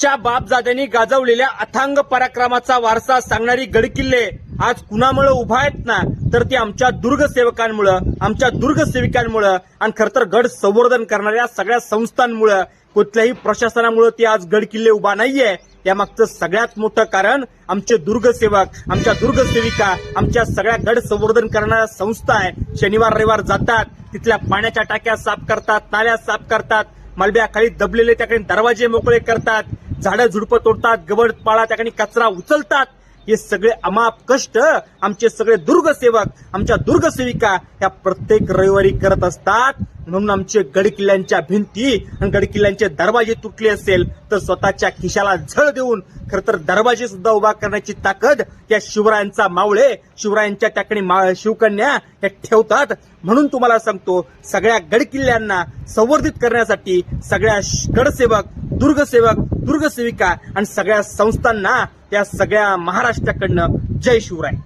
आमच्या बापजाद्यांनी गाजवलेल्या अथांग पराक्रमाचा वारसा सांगणारी गडकिल्ले आज कुणामुळे उभा आहेत ना, तर ते आमच्या दुर्गसेवकांमुळे, आमच्या दुर्गसेविकांमुळे आणि खरं तर गड संवर्धन करणाऱ्या सगळ्या संस्थांमुळे, कुठल्याही प्रशासनामुळे ते आज गडकिल्ले उभा नाहीये. यामागचं सगळ्यात मोठं कारण आमचे दुर्गसेवक, आमच्या दुर्गसेविका, आमच्या सगळ्या गड संवर्धन करणाऱ्या संस्था आहे. शनिवार रविवार जातात, तिथल्या पाण्याच्या टाक्या साफ करतात, नाल्या साफ करतात, मलब्याखाली दबलेले त्याकडे दरवाजे मोकळे करतात, झाडं झुडपं तोडतात, गवत पाळा त्याकडे कचरा उचलतात. हे सगळे अमाप कष्ट आमचे सगळे दुर्गसेवक, आमच्या दुर्गसेविका या प्रत्येक रविवारी करत असतात. म्हणून आमचे गडकिल्ल्यांच्या भिंती आणि गडकिल्ल्यांचे दरवाजे तुटले असेल तर स्वतःच्या खिशाला झळ देऊन खरं तर दरवाजे सुद्धा उभा करण्याची ताकद या शिवरायांचा मावळे, शिवरायांच्या त्याकडे शिवकन्या या ठेवतात. म्हणून तुम्हाला सांगतो, सगळ्या गडकिल्ल्यांना संवर्धित करण्यासाठी सगळ्या गडसेवक, दुर्गसेवक, दुर्गसेविका आणि सगळ्या संस्थांना, या सगळ्या महाराष्ट्राकडनं जय शिवराय.